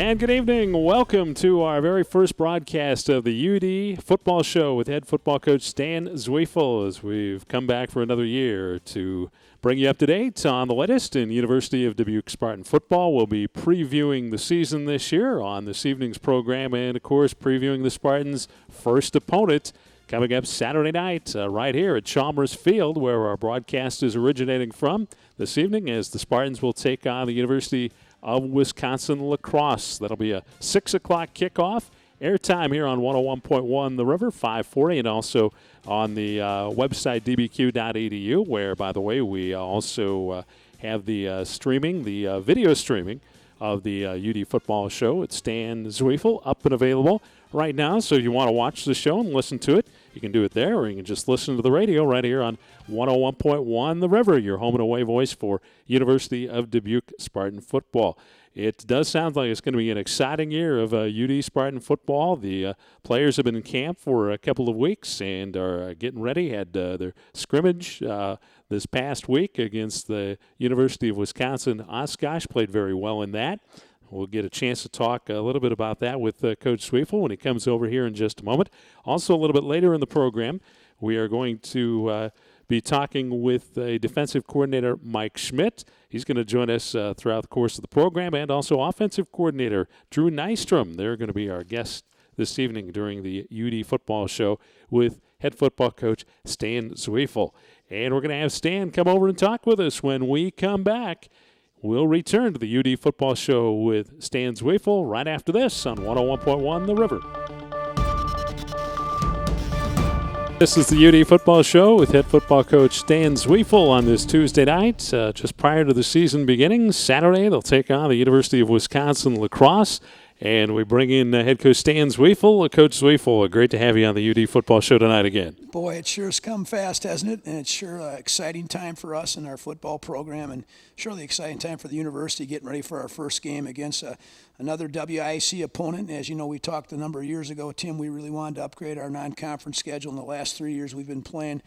And good evening. Welcome to our very first broadcast of the UD Football Show with head football coach Stan Zweifel, as we've come back for another year to bring you up to date on the latest in University of Dubuque Spartan football. We'll be previewing the season this year on this evening's program and, of course, previewing the Spartans' first opponent coming up Saturday night right here at Chalmers Field, where our broadcast is originating from this evening, as the Spartans will take on the University of Wisconsin lacrosse. That'll be a 6 o'clock kickoff. Airtime here on 101.1 The River, 540, and also on the website dbq.edu, where, by the way, we also have the streaming, the video streaming of the UD football show. It's Stan Zweifel, up and available right now. So if you want to watch the show and listen to it, you can do it there, or you can just listen to the radio right here on 101.1 The River, your home and away voice for University of Dubuque Spartan football. It does sound like it's going to be an exciting year of UD Spartan football. The players have been in camp for a couple of weeks and are getting ready. Had their scrimmage this past week against the University of Wisconsin. Oshkosh played very well in that. We'll get a chance to talk a little bit about that with Coach Zweifel when he comes over here in just a moment. Also, a little bit later in the program, we are going to be talking with defensive coordinator Mike Schmidt. He's going to join us throughout the course of the program, and also offensive coordinator Drew Nystrom. They're going to be our guests this evening during the UD football show with head football coach Stan Zweifel. And we're going to have Stan come over and talk with us when we come back. We'll return to the UD football show with Stan Zweifel right after this on 101.1 The River. This is the UD football show with head football coach Stan Zweifel on this Tuesday night, just prior to the season beginning. Saturday, they'll take on the University of Wisconsin lacrosse. And we bring in head coach Stan Zweifel. Coach Zweifel, great to have you on the UD football show tonight again. Boy, it sure has come fast, hasn't it? And it's sure an exciting time for us in our football program, and surely exciting time for the university getting ready for our first game against another WIC opponent. As you know, we talked a number of years ago, Tim, we really wanted to upgrade our non-conference schedule. In the last 3 years, we've been playing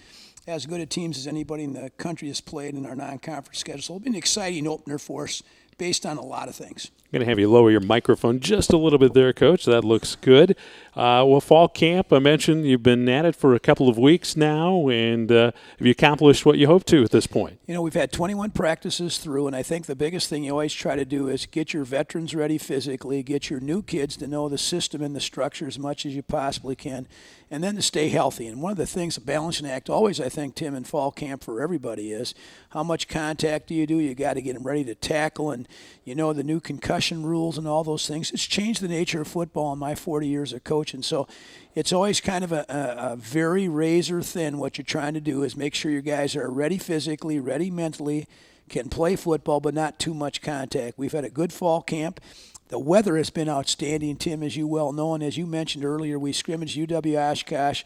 as good a teams as anybody in the country has played in our non-conference schedule. So it'll be an exciting opener for us based on a lot of things. I'm going to have you lower your microphone just a little bit there, Coach. That looks good. Well, fall camp, I mentioned you've been at it for a couple of weeks now, and have you accomplished what you hope to at this point? You know, we've had 21 practices through, and I think the biggest thing you always try to do is get your veterans ready physically, get your new kids to know the system and the structure as much as you possibly can, and then to stay healthy. And one of the things, a balancing act, always, I think, Tim, in fall camp for everybody is how much contact do? You got to get them ready to tackle, and you know the new concussion rules and all those things. It's changed the nature of football in my 40 years of coaching. So it's always kind of a very razor thin. What you're trying to do is make sure your guys are ready physically, ready mentally, can play football, but not too much contact. We've had a good fall camp. The weather has been outstanding, Tim, as you well know. And as you mentioned earlier, we scrimmaged UW Oshkosh,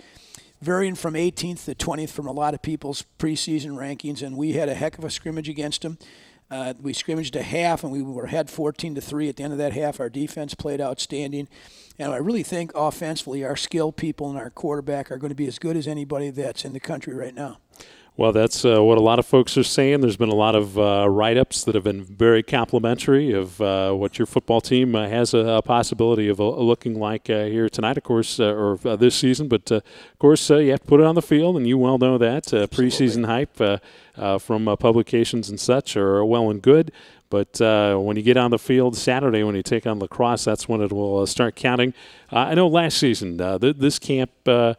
varying from 18th to 20th from a lot of people's preseason rankings, and we had a heck of a scrimmage against them. We scrimmaged a half, and we were ahead 14-3 at the end of that half. Our defense played outstanding. And I really think offensively our skilled people and our quarterback are going to be as good as anybody that's in the country right now. Well, that's what a lot of folks are saying. There's been a lot of write-ups that have been very complimentary of what your football team has a possibility of looking like here tonight, of course, or this season. But, of course, you have to put it on the field, and you well know that. Preseason hype from publications and such are well and good. But when you get on the field Saturday, when you take on lacrosse, that's when it will start counting. I know last season, this camp, a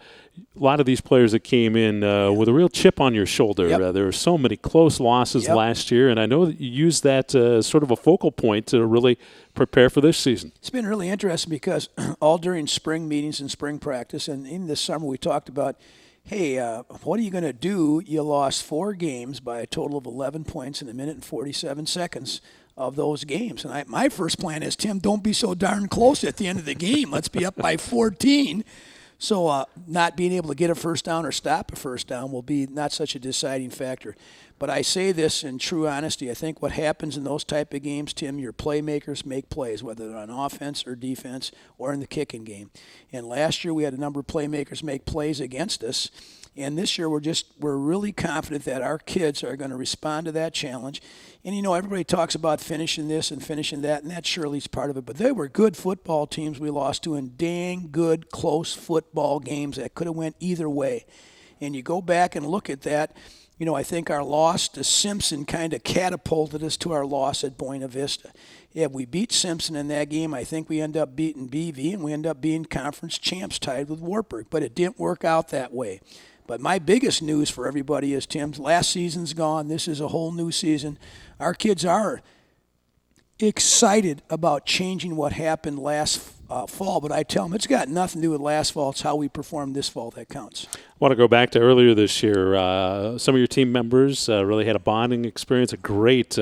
lot of these players that came in with a real chip on your shoulder. Yep. There were so many close losses last year, and I know that you used that as sort of a focal point to really prepare for this season. It's been really interesting because all during spring meetings and spring practice, and in this summer we talked about, hey, what are you going to do? You lost 4 games by a total of 11 points in a minute and 47 seconds of those games. And my first plan is, Tim, don't be so darn close at the end of the game. Let's be up by 14. So not being able to get a first down or stop a first down will be not such a deciding factor. But I say this in true honesty. I think what happens in those type of games, Tim, your playmakers make plays, whether they're on offense or defense or in the kicking game. And last year we had a number of playmakers make plays against us. And this year we're really confident that our kids are going to respond to that challenge. And, everybody talks about finishing this and finishing that, and that surely is part of it. But they were good football teams we lost to, and dang good, close football games that could have went either way. And you go back and look at that, I think our loss to Simpson kind of catapulted us to our loss at Buena Vista. Yeah, we beat Simpson in that game. I think we end up beating BV, and we end up being conference champs tied with Wartburg. But it didn't work out that way. But my biggest news for everybody is, Tim, last season's gone. This is a whole new season. Our kids are excited about changing what happened last fall, but I tell them it's got nothing to do with last fall. It's how we performed this fall that counts. I want to go back to earlier this year. Some of your team members really had a bonding experience, a great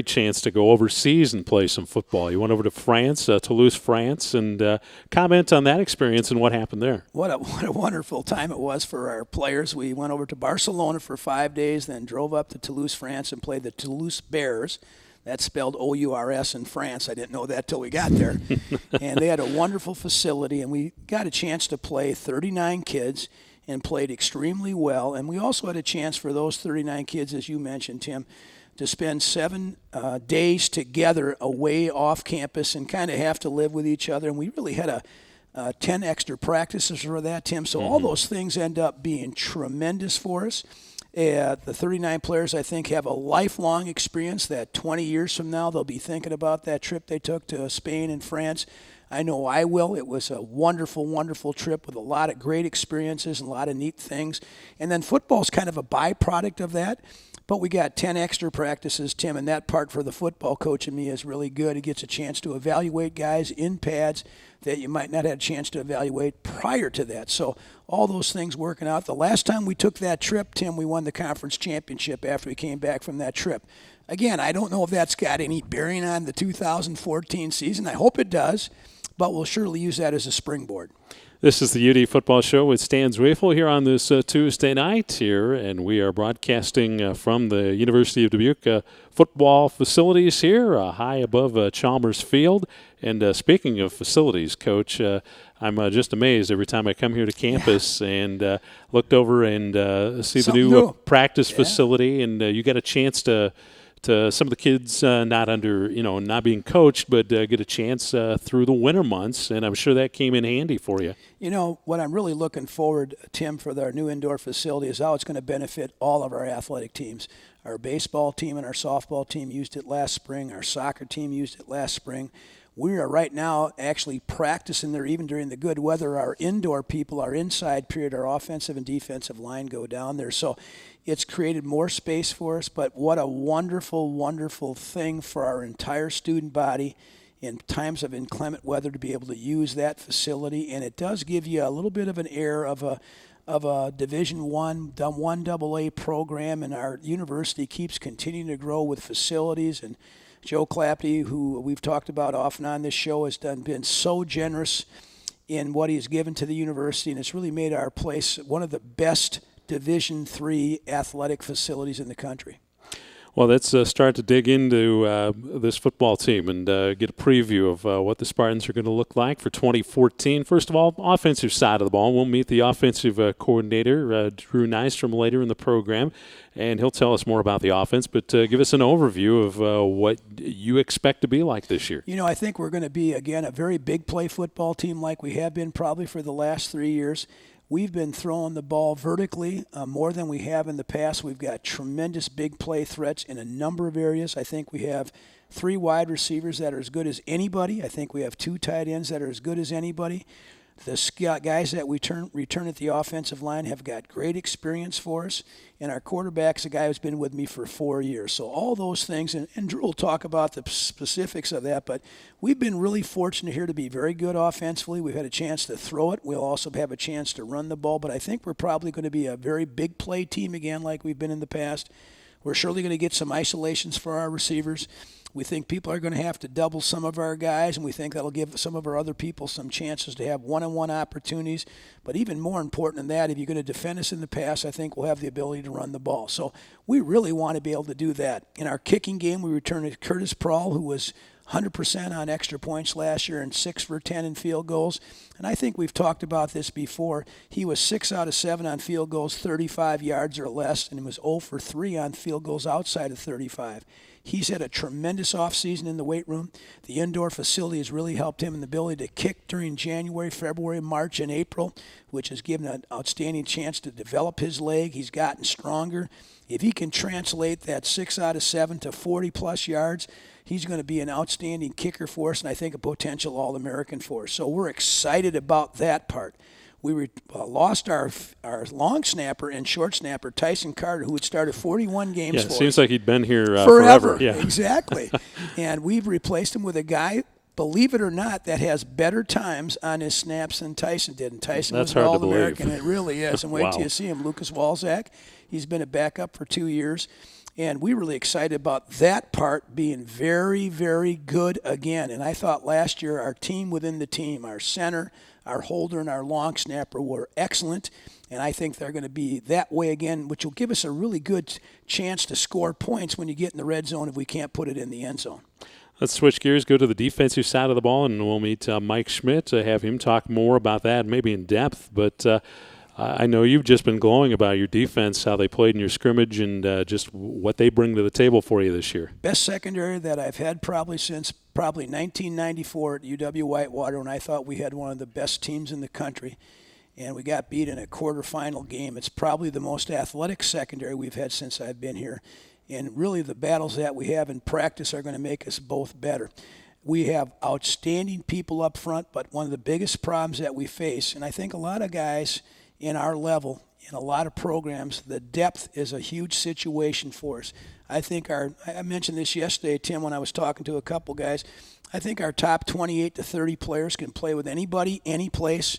chance to go overseas and play some football. You went over to France, Toulouse, France, and comment on that experience and what happened there. What a wonderful time it was for our players. We went over to Barcelona for 5 days, then drove up to Toulouse, France, and played the Toulouse Bears. That's spelled O-U-R-S in France. I didn't know that till we got there. And they had a wonderful facility, and we got a chance to play 39 kids and played extremely well. And we also had a chance for those 39 kids, as you mentioned, Tim, to spend 7 days together away off campus and kind of have to live with each other. And we really had 10 extra practices for that, Tim. So all those things end up being tremendous for us. The 39 players, I think, have a lifelong experience that 20 years from now they'll be thinking about that trip they took to Spain and France. I know I will. It was a wonderful, wonderful trip with a lot of great experiences and a lot of neat things. And then football's kind of a byproduct of that. But we got 10 extra practices, Tim, and that part for the football coach in me is really good. He gets a chance to evaluate guys in pads that you might not have a chance to evaluate prior to that. So all those things working out. The last time we took that trip, Tim, we won the conference championship after we came back from that trip. Again, I don't know if that's got any bearing on the 2014 season. I hope it does, but we'll surely use that as a springboard. This is the UD Football Show with Stan Zweifel here on this Tuesday night here, and we are broadcasting from the University of Dubuque football facilities here, high above Chalmers Field. And speaking of facilities, Coach, I'm just amazed every time I come here to campus and looked over and see the new practice facility, and you got a chance to some of the kids not being coached, but get a chance through the winter months, and I'm sure that came in handy for you. What I'm really looking forward, Tim, for our new indoor facility is how it's going to benefit all of our athletic teams. Our baseball team and our softball team used it last spring. Our soccer team used it last spring. We are right now actually practicing there even during the good weather. Our indoor people, our inside period, our offensive and defensive line go down there. So it's created more space for us, but what a wonderful, wonderful thing for our entire student body in times of inclement weather to be able to use that facility. And it does give you a little bit of an air of a Division I, 1AA program, and our university keeps continuing to grow with facilities. And Joe Clapty, who we've talked about off and on this show, has been so generous in what he's given to the university, and it's really made our place one of the best Division III athletic facilities in the country. Well, let's start to dig into this football team and get a preview of what the Spartans are going to look like for 2014. First of all, offensive side of the ball. We'll meet the offensive coordinator, Drew Nystrom, later in the program, and he'll tell us more about the offense. But give us an overview of what you expect to be like this year. I think we're going to be, again, a very big play football team like we have been probably for the last 3 years. We've been throwing the ball vertically more than we have in the past. We've got tremendous big play threats in a number of areas. I think we have 3 wide receivers that are as good as anybody. I think we have 2 tight ends that are as good as anybody. The guys that we return at the offensive line have got great experience for us. And our quarterback's a guy who's been with me for 4 years. So all those things, and Drew will talk about the specifics of that, but we've been really fortunate here to be very good offensively. We've had a chance to throw it. We'll also have a chance to run the ball. But I think we're probably going to be a very big play team again like we've been in the past. We're surely going to get some isolations for our receivers. We think people are going to have to double some of our guys, and we think that'll give some of our other people some chances to have one-on-one opportunities. But even more important than that, if you're going to defend us in the pass, I think we'll have the ability to run the ball. So we really want to be able to do that. In our kicking game, we returned Curtis Prawl, who was 100% on extra points last year and 6 for 10 in field goals. And I think we've talked about this before. He was 6 out of 7 on field goals, 35 yards or less, and he was 0 for 3 on field goals outside of 35. He's had a tremendous offseason in the weight room. The indoor facility has really helped him in the ability to kick during January, February, March, and April, which has given an outstanding chance to develop his leg. He's gotten stronger. If he can translate that 6 out of 7 to 40-plus yards, he's going to be an outstanding kicker for us, and I think a potential All-American for us. So we're excited about that part. We lost our long snapper and short snapper, Tyson Carter, who had started 41 games for us. Yeah, it seems like he'd been here forever. Yeah. Exactly. And we've replaced him with a guy, believe it or not, that has better times on his snaps than Tyson did. And Tyson was an All-American. It really is. And wait till you see him. Lucas Walzak, he's been a backup for 2 years. And we're really excited about that part being very, very good again. And I thought last year our team within the team, our center, our holder, and our long snapper were excellent. And I think they're going to be that way again, which will give us a really good chance to score points when you get in the red zone if we can't put it in the end zone. Let's switch gears, go to the defensive side of the ball, and we'll meet Mike Schmidt to have him talk more about that, maybe in depth. But I know you've just been glowing about your defense, how they played in your scrimmage, and just what they bring to the table for you this year. Best secondary that I've had since 1994 at UW-Whitewater, when I thought we had one of the best teams in the country, and we got beat in a quarterfinal game. It's probably the most athletic secondary we've had since I've been here. And really the battles that we have in practice are going to make us both better. We have outstanding people up front, but one of the biggest problems that we face, and I think a lot of guys in our level, in a lot of programs, the depth is a huge situation for us. I think I mentioned this yesterday, Tim, when I was talking to a couple guys. I think our top 28 to 30 players can play with anybody, any place.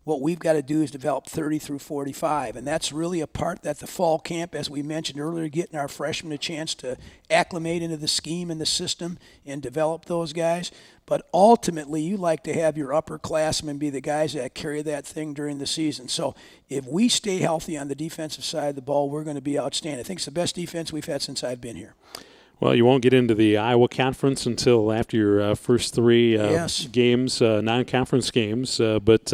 What we've got to do is develop 30 through 45, and that's really a part that the fall camp, as we mentioned earlier, getting our freshmen a chance to acclimate into the scheme and the system and develop those guys. But ultimately, you like to have your upperclassmen be the guys that carry that thing during the season. So if we stay healthy on the defensive side of the ball, we're going to be outstanding. I think it's the best defense we've had since I've been here. Well, you won't get into the Iowa Conference until after your first 3 games, non-conference games, but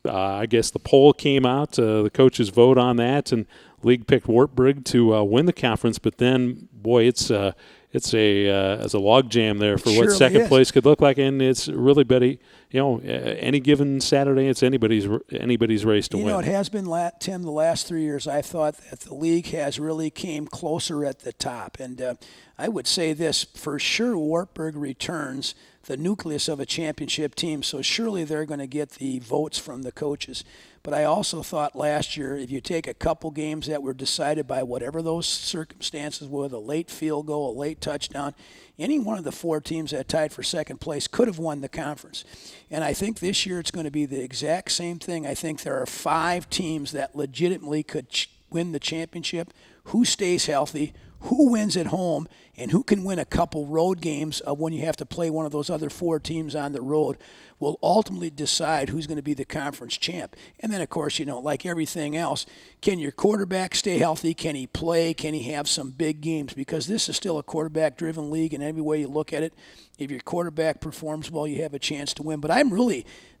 I guess the poll came out, the coaches vote on that, and league picked Wartburg to win the conference. But then, boy, it's a logjam there for what second place could look like, and it's really any given Saturday, it's anybody's race to win. You know, it has been, Tim, the last 3 years. I thought that the league has really came closer at the top, and I would say this for sure: Wartburg returns the nucleus of a championship team, so surely they're going to get the votes from the coaches. But I also thought last year, if you take a couple games that were decided by whatever those circumstances were, a late field goal, a late touchdown, any one of the 4 teams that tied for second place could have won the conference. And I think this year it's going to be the exact same thing. I think there are 5 teams that legitimately could win the championship. Who stays healthy? Who wins at home, and who can win a couple road games of when you have to play one of those other 4 teams on the road will ultimately decide who's going to be the conference champ. And then, of course, like everything else, can your quarterback stay healthy? Can he play? Can he have some big games? Because this is still a quarterback-driven league, and every way you look at it, if your quarterback performs well, you have a chance to win. But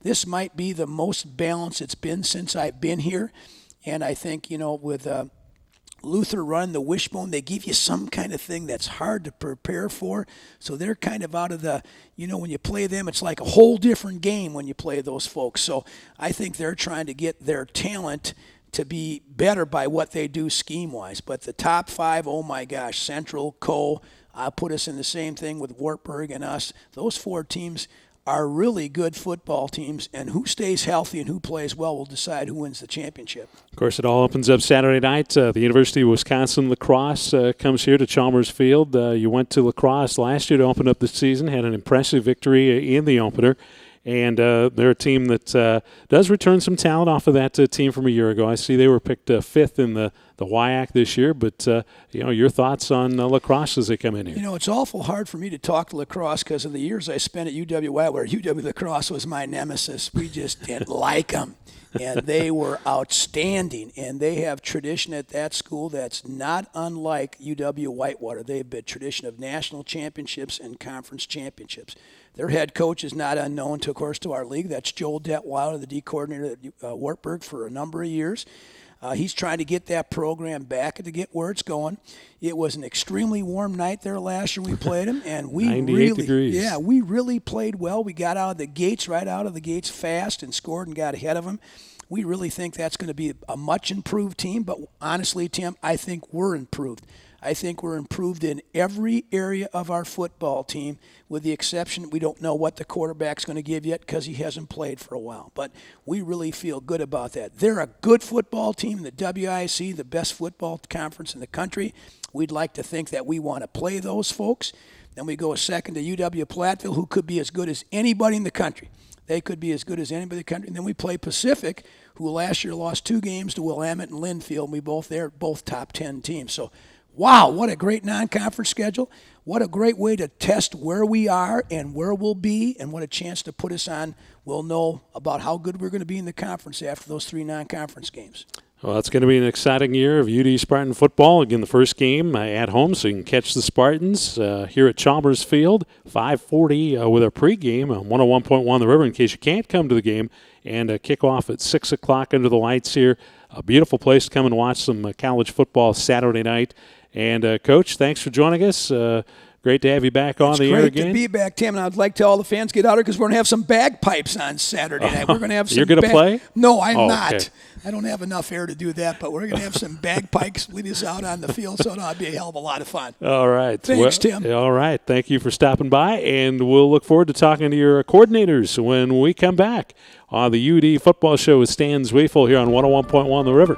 this might be the most balanced it's been since I've been here. And I think, with Luther run the wishbone, they give you some kind of thing that's hard to prepare for. So they're kind of out of the, when you play them, it's like a whole different game when you play those folks. So I think they're trying to get their talent to be better by what they do scheme-wise. But the top 5, oh my gosh, Central, Co, I'll put us in the same thing with Wartburg and us. Those 4 teams are really good football teams, and who stays healthy and who plays well will decide who wins the championship. Of course, it all opens up Saturday night. The University of Wisconsin lacrosse comes here to Chalmers Field. You went to lacrosse last year to open up the season, had an impressive victory in the opener, And they're a team that does return some talent off of that team from a year ago. I see they were picked fifth in the WIAC this year, but your thoughts on lacrosse as they come in here? It's awful hard for me to talk lacrosse because of the years I spent at UWI, where UW lacrosse was my nemesis. We just didn't like them. And they were outstanding, and they have tradition at that school that's not unlike UW Whitewater. They have a tradition of national championships and conference championships. Their head coach is not unknown, of course, to our league. That's Joel Detweiler, the D coordinator at Wartburg for a number of years. He's trying to get that program back to get where it's going. It was an extremely warm night there last year we played them, and we 98 degrees. Yeah, we really played well. We got out of the gates, right out of the gates fast, and scored and got ahead of them. We really think that's going to be a much improved team, but honestly, Tim, I think we're improved. I think we're improved in every area of our football team, with the exception we don't know what the quarterback's going to give yet because he hasn't played for a while. But we really feel good about that. They're a good football team, the WIC, the best football conference in the country. We'd like to think that we want to play those folks. Then we go a second to UW Platteville, who could be as good as anybody in the country. They could be as good as anybody in the country. And then we play Pacific, who last year lost 2 games to Willamette and Linfield. We both top 10 teams. So, wow, what a great non-conference schedule. What a great way to test where we are and where we'll be, and what a chance to put us on. We'll know about how good we're going to be in the conference after those 3 non-conference games. Well, it's going to be an exciting year of UD Spartan football. Again, the first game at home, so you can catch the Spartans here at Chalmers Field, 5:40 with a pregame on 101.1 The River in case you can't come to the game, and kickoff at 6 o'clock under the lights here. A beautiful place to come and watch some college football Saturday night. And, Coach, thanks for joining us. Great to have you back on the air again. It's great to be back, Tim, and I'd like to all the fans get out here because we're going to have some bagpipes on Saturday night. We're going to have some. You're going to play? No, I'm not. Okay. I don't have enough air to do that, but we're going to have some bagpipes lead us out on the field, so it'll be a hell of a lot of fun. All right. Thanks, Tim. All right. Thank you for stopping by, and we'll look forward to talking to your coordinators when we come back on the UD Football Show with Stan Zwiefel here on 101.1 The River.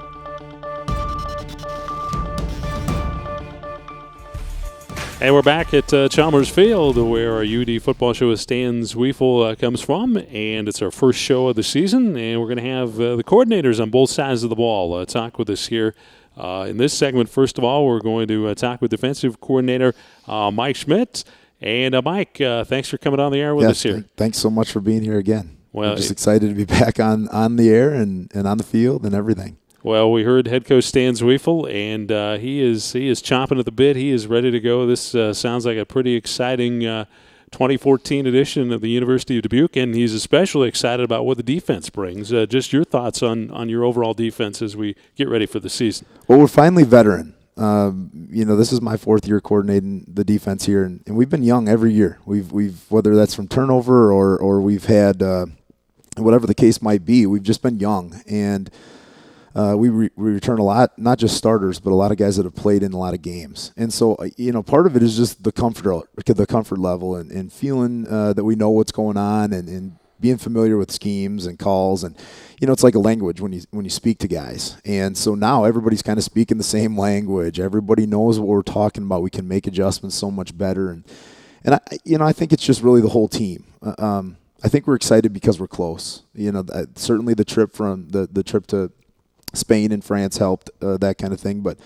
And we're back at Chalmers Field, where our UD Football Show with Stan Zwiefel comes from, and it's our first show of the season, and we're going to have the coordinators on both sides of the ball talk with us here. In this segment, first of all, we're going to talk with defensive coordinator Mike Schmidt. And Mike, thanks for coming on the air with us here. Thanks so much for being here again. Well, I'm just excited to be back on the air and on the field and everything. Well, we heard head coach Stan Zwiefel, and he is chomping at the bit. He is ready to go. This sounds like a pretty exciting 2014 edition of the University of Dubuque, and he's especially excited about what the defense brings. Just your thoughts on your overall defense as we get ready for the season. Well, we're finally veteran. This is my 4th year coordinating the defense here, and we've been young every year. We've whether that's from turnover or we've had whatever the case might be, we've just been young, and we return a lot, not just starters, but a lot of guys that have played in a lot of games. And so, part of it is just the comfort level and feeling that we know what's going on and being familiar with schemes and calls. And, it's like a language when you speak to guys. And so now everybody's kind of speaking the same language. Everybody knows what we're talking about. We can make adjustments so much better. And I think it's just really the whole team. I think we're excited because we're close. Certainly the trip the trip to Spain and France helped, that kind of thing. But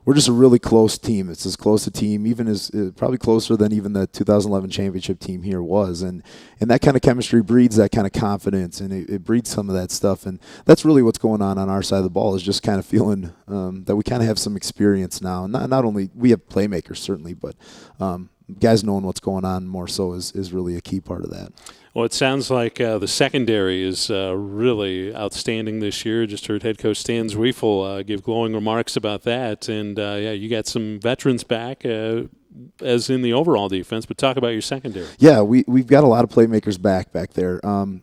we're just a really close team. It's as close a team, even as probably closer than even the 2011 championship team here was. And that kind of chemistry breeds that kind of confidence, and it breeds some of that stuff. And that's really what's going on our side of the ball, is just kind of feeling that we kind of have some experience now. Not only we have playmakers, certainly, but guys knowing what's going on more so is really a key part of that. Well, it sounds like the secondary is really outstanding this year. Just heard head coach Stan Zwiefel give glowing remarks about that. And, you got some veterans back, as in the overall defense. But talk about your secondary. Yeah, we've got a lot of playmakers back there.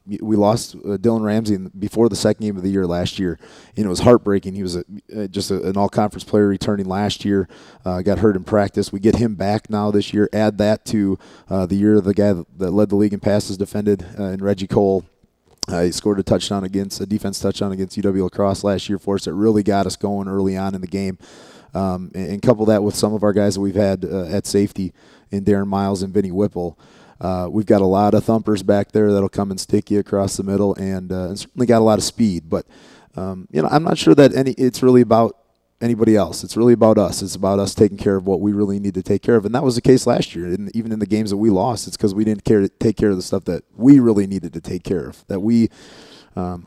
We lost Dylan Ramsey before the second game of the year last year. It was heartbreaking. He was just an all-conference player returning last year. Got hurt in practice. We get him back now this year. Add that to the year of the guy that led the league in passes defended, in Reggie Cole. He scored a defense touchdown against UW Lacrosse last year for us. It really got us going early on in the game. And couple that with some of our guys that we've had at safety in Darren Miles and Vinny Whipple. We've got a lot of thumpers back there that'll come and stick you across the middle, and certainly got a lot of speed. But I'm not sure that it's really about anybody else. It's really about us. It's about us taking care of what we really need to take care of, and that was the case last year. Even in the games that we lost, it's because we didn't take care of the stuff that we really needed to take care of, that we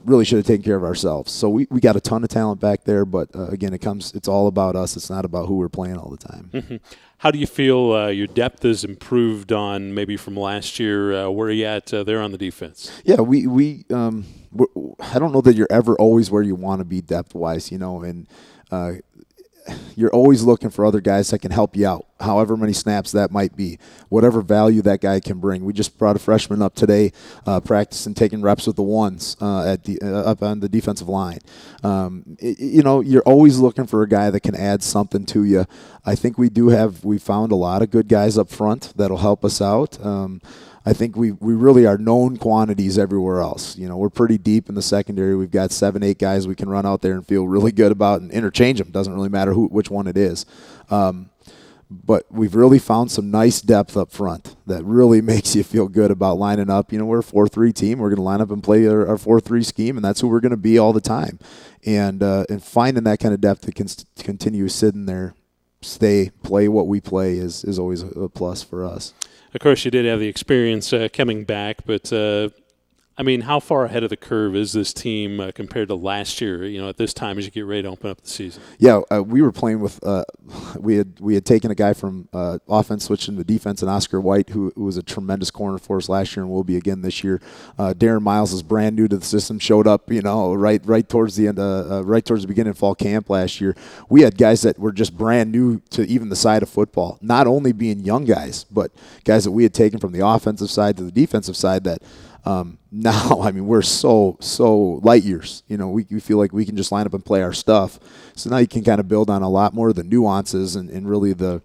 really should have taken care of ourselves. So we got a ton of talent back there, but again, it's all about us. It's not about who we're playing all the time. Mm-hmm. How do you feel your depth has improved on maybe from last year? Where are you at there on the defense? Yeah, I don't know that you're ever always where you want to be depth-wise, and you're always looking for other guys that can help you out, however many snaps that might be, whatever value that guy can bring. We just brought a freshman up today, practicing taking reps with the ones up on the defensive line. You're always looking for a guy that can add something to you. I think we found a lot of good guys up front that'll help us out. I think we really are known quantities everywhere else. We're pretty deep in the secondary. We've got 7, 8 guys we can run out there and feel really good about and interchange them. Doesn't really matter which one it is. But we've really found some nice depth up front that really makes you feel good about lining up. We're a 4-3 team. We're going to line up and play our 4-3 scheme, and that's who we're going to be all the time. And finding that kind of depth that can continue sitting there, play what we play is always a plus for us. Of course, you did have the experience coming back, but how far ahead of the curve is this team compared to last year? At this time, as you get ready to open up the season. Yeah, we were playing with. We had taken a guy from offense, switched into defense, and Oscar White, who was a tremendous corner for us last year and will be again this year. Darren Miles is brand new to the system. Showed up, right towards the end, right towards the beginning of fall camp last year. We had guys that were just brand new to even the side of football. Not only being young guys, but guys that we had taken from the offensive side to the defensive side that. Now, we're so light years. We feel like we can just line up and play our stuff. So now you can kind of build on a lot more of the nuances and really a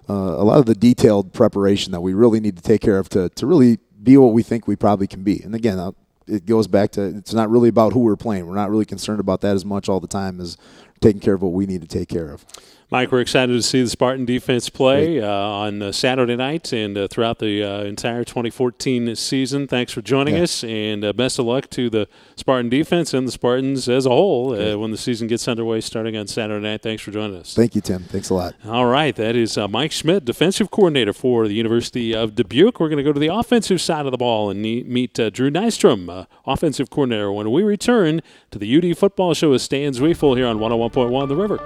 lot of the detailed preparation that we really need to take care of to really be what we think we probably can be. And again, it goes back to it's not really about who we're playing. We're not really concerned about that as much all the time as taking care of what we need to take care of. Mike, we're excited to see the Spartan defense play on Saturday night and throughout the entire 2014 season. Thanks for joining us, and best of luck to the Spartan defense and the Spartans as a whole when the season gets underway starting on Saturday night. Thanks for joining us. Thank you, Tim. Thanks a lot. All right, that is Mike Schmidt, defensive coordinator for the University of Dubuque. We're going to go to the offensive side of the ball and meet Drew Nystrom, offensive coordinator, when we return to the UD Football Show with Stan Zwiefel here on 101.1 The River.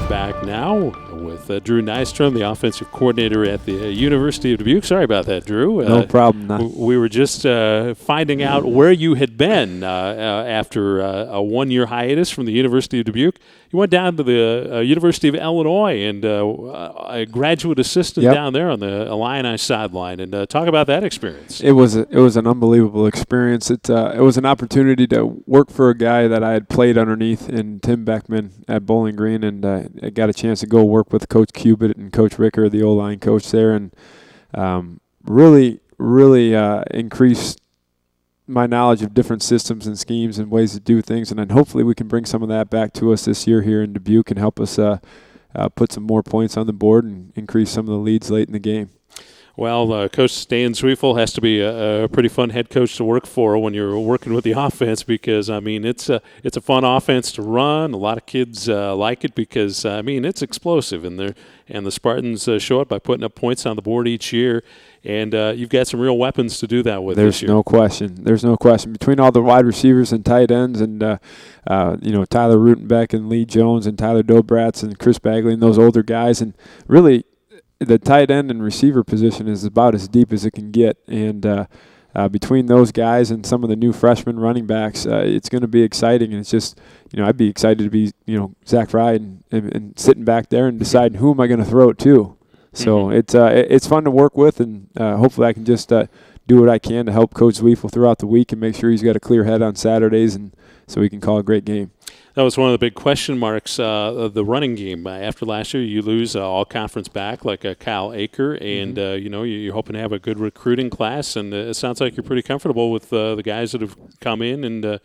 Back now with Drew Nystrom, the offensive coordinator at the University of Dubuque. Sorry about that, Drew. No problem. We were just finding out where you had been after a one-year hiatus from the University of Dubuque. You went down to the University of Illinois and a graduate assistant down there on the Illini sideline. And talk about that experience. It was an unbelievable experience. It was an opportunity to work for a guy that I had played underneath in Tim Beckman at Bowling Green, and I got a chance to go work with Coach Cubitt and Coach Ricker, the O-line coach there, and really increased my knowledge of different systems and schemes and ways to do things, and then hopefully we can bring some of that back to us this year here in Dubuque and help us put some more points on the board and increase some of the leads late in the game. Well, Coach Stan Zwiefel has to be a pretty fun head coach to work for when you're working with the offense because, it's a fun offense to run. A lot of kids like it because, it's explosive, and the Spartans show it by putting up points on the board each year. And you've got some real weapons to do that with this year. There's no question. Between all the wide receivers and tight ends and, Tyler Rutenbeck and Lee Jones and Tyler Dobratz and Chris Bagley and those older guys, and really the tight end and receiver position is about as deep as it can get. And between those guys and some of the new freshman running backs, it's going to be exciting. And it's just, I'd be excited to be, Zach Fry and sitting back there and deciding who am I going to throw it to. So it's fun to work with, and hopefully I can just do what I can to help Coach Zwiefel throughout the week and make sure he's got a clear head on Saturdays, and so we can call a great game. That was one of the big question marks of the running game. After last year, you lose all-conference back like Kyle Aker, and you're hoping to have a good recruiting class. And it sounds like you're pretty comfortable with the guys that have come in, and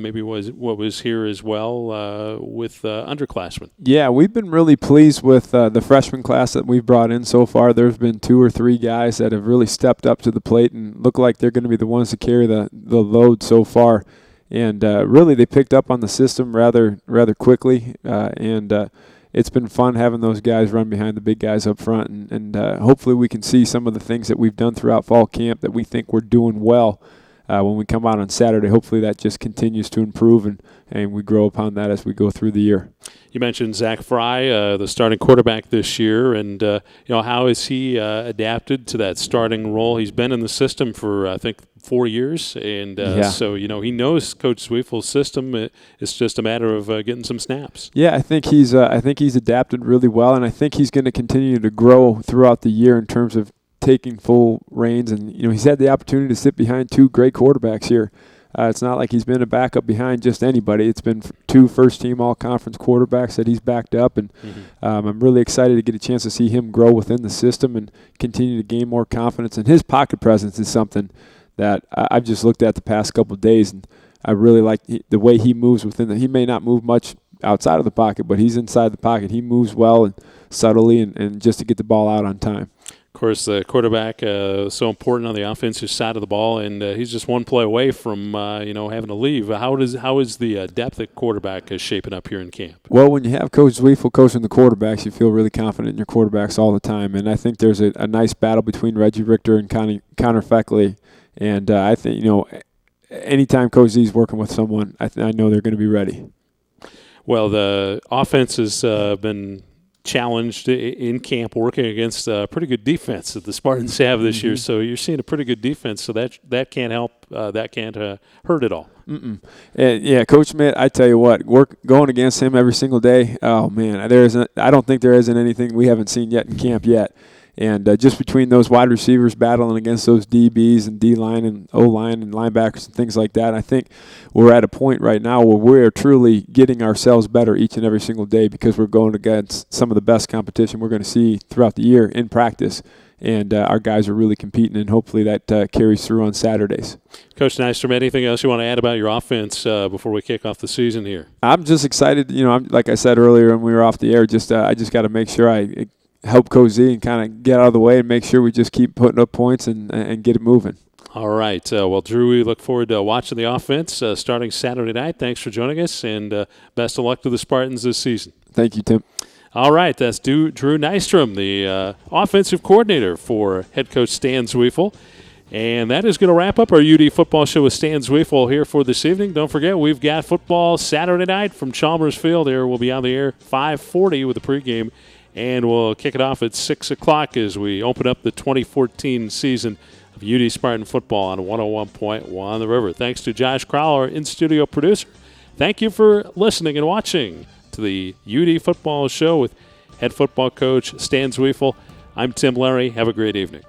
maybe what was here as well with underclassmen. Yeah, we've been really pleased with the freshman class that we've brought in so far. There's been 2 or 3 guys that have really stepped up to the plate and look like they're going to be the ones to carry the load so far. And really, they picked up on the system rather quickly, and it's been fun having those guys run behind the big guys up front. And hopefully, we can see some of the things that we've done throughout fall camp that we think we're doing well when we come out on Saturday. Hopefully, that just continues to improve, and we grow upon that as we go through the year. You mentioned Zach Fry, the starting quarterback this year, and how has he adapted to that starting role? He's been in the system for I think 4 years, and so he knows Coach Zweifel's system. It's just a matter of getting some snaps. Yeah, I think he's adapted really well, and I think he's going to continue to grow throughout the year in terms of taking full reins. And he's had the opportunity to sit behind 2 great quarterbacks here. It's not like he's been a backup behind just anybody. It's been 2 first-team all-conference quarterbacks that he's backed up, and I'm really excited to get a chance to see him grow within the system and continue to gain more confidence. And his pocket presence is something that I've just looked at the past couple of days, and I really like the way he moves within he may not move much outside of the pocket, but he's inside the pocket. He moves well and subtly and just to get the ball out on time. Of course, the quarterback so important on the offensive side of the ball, and he's just one play away from having to leave. How is the depth at quarterback shaping up here in camp? Well, when you have Coach Zweifel coaching the quarterbacks, you feel really confident in your quarterbacks all the time, and I think there's a nice battle between Reggie Richter and Connor Feckley, and I think anytime Coach Z is working with someone, I know they're going to be ready. Well, the offense has been challenged in camp working against a pretty good defense that the Spartans have this year. So you're seeing a pretty good defense, so that can't help. That can't hurt at all. And yeah, Coach Schmidt, I tell you what, going against him every single day, oh, man, I don't think there isn't anything we haven't seen yet in camp yet. And just between those wide receivers battling against those DBs and D-line and O-line and linebackers and things like that, I think we're at a point right now where we're truly getting ourselves better each and every single day because we're going against some of the best competition we're going to see throughout the year in practice. And our guys are really competing, and hopefully that carries through on Saturdays. Coach Nystrom, anything else you want to add about your offense before we kick off the season here? I'm just excited. Like I said earlier when we were off the air, I just got to make sure I help Coach Z and kind of get out of the way and make sure we just keep putting up points and get it moving. All right. Well, Drew, we look forward to watching the offense starting Saturday night. Thanks for joining us, and best of luck to the Spartans this season. Thank you, Tim. All right. That's Drew Nystrom, the offensive coordinator for head coach Stan Zweifel. And that is going to wrap up our UD football show with Stan Zweifel here for this evening. Don't forget, we've got football Saturday night from Chalmers Field. There we'll be on the air 5:40 with the pregame. And we'll kick it off at 6 o'clock as we open up the 2014 season of UD Spartan football on 101.1 The River. Thanks to Josh Crowell, our in-studio producer. Thank you for listening and watching to the UD football show with head football coach Stan Zweifel. I'm Tim Larry. Have a great evening.